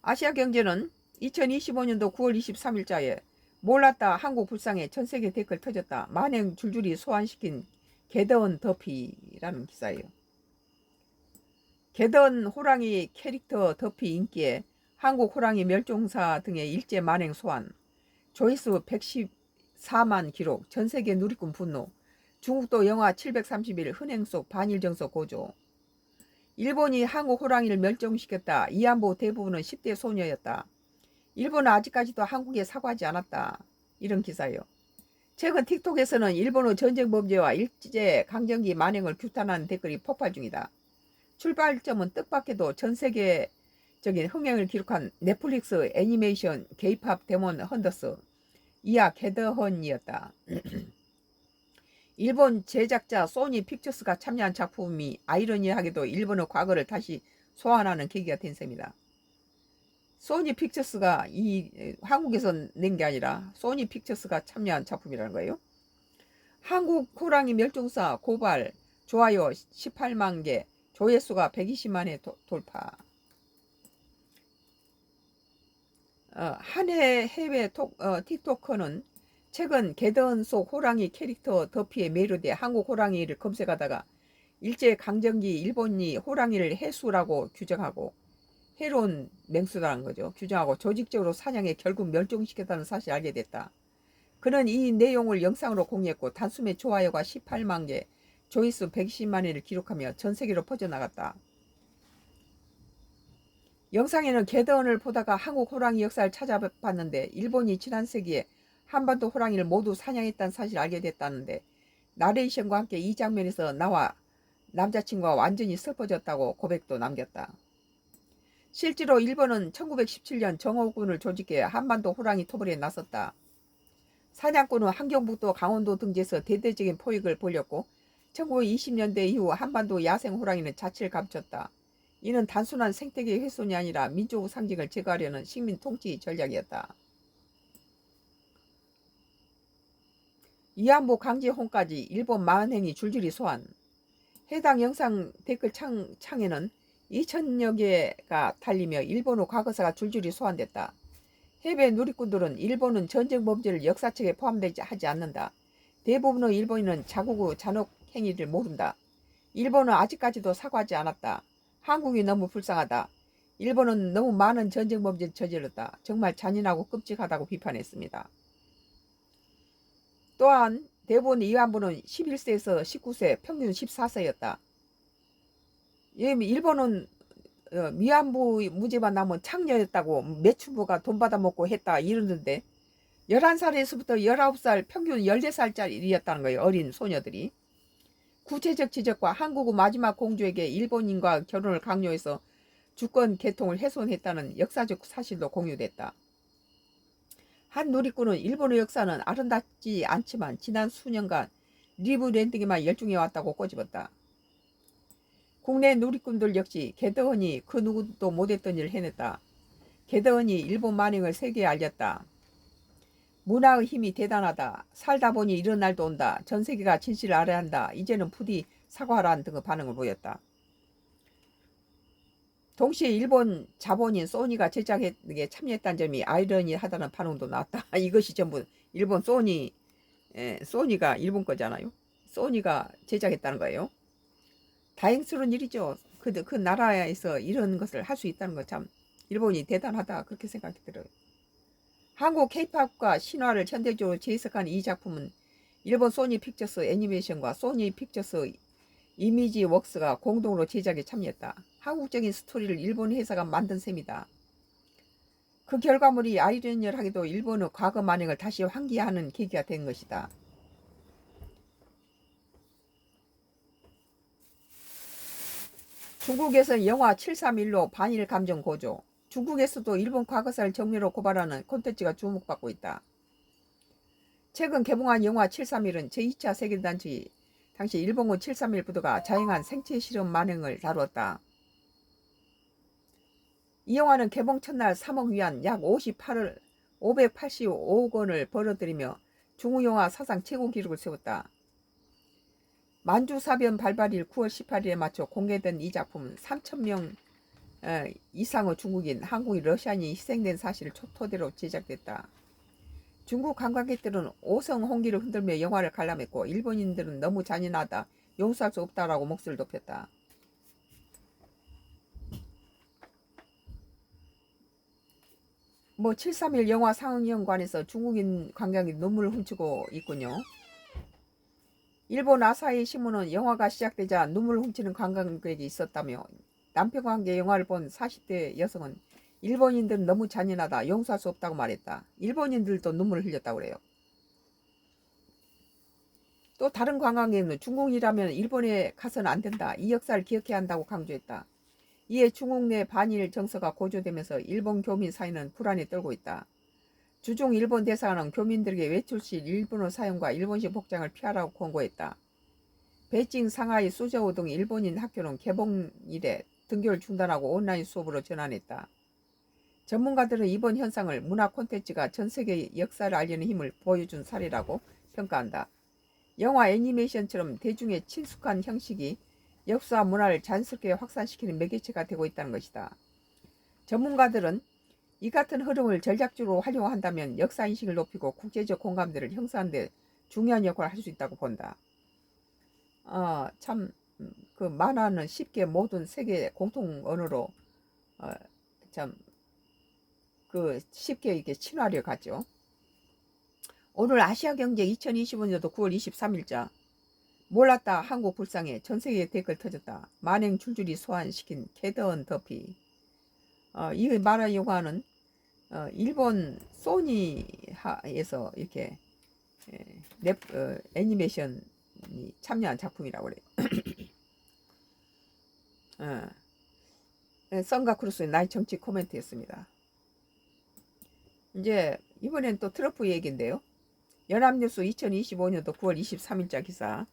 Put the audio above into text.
아시아경제는 2025년도 9월 23일자에 몰랐다 한국 불상에 전세계 댓글 터졌다. 만행 줄줄이 소환시킨 개더운 더피라는 기사예요. 개더운 호랑이 캐릭터 더피 인기에 한국 호랑이 멸종사 등의 일제 만행 소환, 조회수 114만 기록, 전세계 누리꾼 분노, 중국도 영하 731 흔행 속 반일 정서 고조, 일본이 한국 호랑이를 멸종시켰다. 이안보 대부분은 10대 소녀였다. 일본은 아직까지도 한국에 사과하지 않았다. 이런 기사예요. 최근 틱톡에서는 일본의 전쟁 범죄와 일제 강점기 만행을 규탄하는 댓글이 폭발 중이다. 출발점은 뜻밖에도 전 세계적인 흥행을 기록한 넷플릭스 애니메이션 K-팝 데몬 헌터스 이아 게더헌이었다. 일본 제작자 소니 픽처스가 참여한 작품이 아이러니하게도 일본의 과거를 다시 소환하는 계기가 된 셈이다. 소니 픽처스가 한국에서 낸 게 아니라 소니 픽처스가 참여한 작품이라는 거예요. 한국 호랑이 멸종사 고발 좋아요 18만 개, 조회수가 120만 회 돌파. 한 해 해외 틱토커는 최근 개던 속 호랑이 캐릭터 더피에 매료돼 한국 호랑이를 검색하다가 일제 강점기 일본이 호랑이를 해수라고 규정하고 해로운 맹수라는 거죠. 규정하고 조직적으로 사냥해 결국 멸종시켰다는 사실을 알게 됐다. 그는 이 내용을 영상으로 공유했고 단숨에 좋아요가 18만 개, 조회수 120만 회를 기록하며 전 세계로 퍼져나갔다. 영상에는 개더운을 보다가 한국 호랑이 역사를 찾아봤는데 일본이 지난 세기에 한반도 호랑이를 모두 사냥했다는 사실을 알게 됐다는데 나레이션과 함께 이 장면에서 나와 남자친구가 완전히 슬퍼졌다고 고백도 남겼다. 실제로 일본은 1917년 정오군을 조직해 한반도 호랑이 토벌에 나섰다. 사냥꾼은 함경북도 강원도 등지에서 대대적인 포획을 벌였고 1920년대 이후 한반도 야생 호랑이는 자취를 감췄다. 이는 단순한 생태계 훼손이 아니라 민족 상징을 제거하려는 식민 통치 전략이었다. 위안부 강제홍까지 일본 만행이 줄줄이 소환. 해당 영상 댓글 창에는 2000여 개가 달리며 일본의 과거사가 줄줄이 소환됐다. 해외 누리꾼들은 일본은 전쟁 범죄를 역사책에 포함되지 하지 않는다. 대부분의 일본인은 자국의 잔혹 행위를 모른다. 일본은 아직까지도 사과하지 않았다. 한국이 너무 불쌍하다. 일본은 너무 많은 전쟁 범죄를 저질렀다. 정말 잔인하고 끔찍하다고 비판했습니다. 또한 대부분 위안부는 11세에서 19세, 평균 14세였다. 일본은 위안부 문제만 나면 창녀였다고 매춘부가 돈 받아먹고 했다 이러는데 11살에서부터 19살 평균 14살짜리였다는 거예요. 어린 소녀들이. 구체적 지적과 한국의 마지막 공주에게 일본인과 결혼을 강요해서 주권 계통을 훼손했다는 역사적 사실도 공유됐다. 한 누리꾼은 일본의 역사는 아름답지 않지만 지난 수년간 리브랜딩에만 열중해왔다고 꼬집었다. 국내 누리꾼들 역시 개더헌이 그 누구도 못했던 일을 해냈다. 개더헌이 일본 만행을 세계에 알렸다. 문화의 힘이 대단하다. 살다 보니 이런 날도 온다. 전 세계가 진실을 알아야 한다. 이제는 부디 사과하라는 등의 반응을 보였다. 동시에 일본 자본인 소니가 제작에 참여했다는 점이 아이러니하다는 반응도 나왔다. 이것이 전부 일본 소니가 일본 거잖아요. 소니가 제작했다는 거예요. 다행스러운 일이죠. 그 나라에서 이런 것을 할 수 있다는 거 참 일본이 대단하다 그렇게 생각이 들어요. 한국 K-팝과 신화를 현대적으로 재해석한 이 작품은 일본 소니 픽처스 애니메이션과 소니 픽처스 이미지 웍스가 공동으로 제작에 참여했다. 한국적인 스토리를 일본 회사가 만든 셈이다. 그 결과물이 아이러니하게도 일본의 과거 만행을 다시 환기하는 계기가 된 것이다. 중국에서는 영화 731로 반일 감정 고조. 중국에서도 일본 과거사를 정례로 고발하는 콘텐츠가 주목받고 있다. 최근 개봉한 영화 731은 제2차 세계대전 당시 일본군 731 부대가 자행한 생체 실험 만행을 다루었다. 이 영화는 개봉 첫날 3억 위안 약 585억 원을 벌어들이며 중국 영화 사상 최고 기록을 세웠다. 만주사변 발발일 9월 18일에 맞춰 공개된 이 작품은 3,000명 이상의 중국인, 한국인, 러시아인이 희생된 사실을 토대로 제작됐다. 중국 관광객들은 오성 홍기를 흔들며 영화를 관람했고 일본인들은 너무 잔인하다, 용서할 수 없다라고 목소리를 높였다. 뭐 731 영화 상영관에서 중국인 관광객이 눈물을 훔치고 있군요. 일본 아사히 신문은 영화가 시작되자 눈물을 훔치는 관광객이 있었다며 남편과 함께 영화를 본 40대 여성은 일본인들은 너무 잔인하다, 용서할 수 없다고 말했다. 일본인들도 눈물을 흘렸다고 그래요. 또 다른 관광객은 중국이라면 일본에 가서는 안 된다, 이 역사를 기억해야 한다고 강조했다. 이에 중국 내 반일 정서가 고조되면서 일본 교민 사이는 불안에 떨고 있다. 주중 일본 대사관은 교민들에게 외출 시 일본어 사용과 일본식 복장을 피하라고 권고했다. 베이징, 상하이, 수저우 등 일본인 학교는 개봉 이래 등교를 중단하고 온라인 수업으로 전환했다. 전문가들은 이번 현상을 문화 콘텐츠가 전 세계 역사를 알리는 힘을 보여준 사례라고 평가한다. 영화 애니메이션처럼 대중의 친숙한 형식이 역사와 문화를 자연스럽게 확산시키는 매개체가 되고 있다는 것이다. 전문가들은 이 같은 흐름을 전략적으로 활용한다면 역사인식을 높이고 국제적 공감대를 형성하는 데 중요한 역할을 할 수 있다고 본다. 참 그 만화는 쉽게 모든 세계 공통 언어로 참 그 쉽게 이렇게 친화를 가죠. 오늘 아시아경제 2025년도 9월 23일자. 몰랐다, 한국 불쌍해, 전세계에 댓글 터졌다. 만행 줄줄이 소환시킨 캐던 더피. 이 만화 영화는 일본 소니에서 이렇게 애니메이션이 참여한 작품이라고 그래요. 썬가 크루스의 나의 정치 코멘트였습니다. 이제 이번엔 또 트럼프 얘기인데요. 연합뉴스 2025년도 9월 23일자 기사.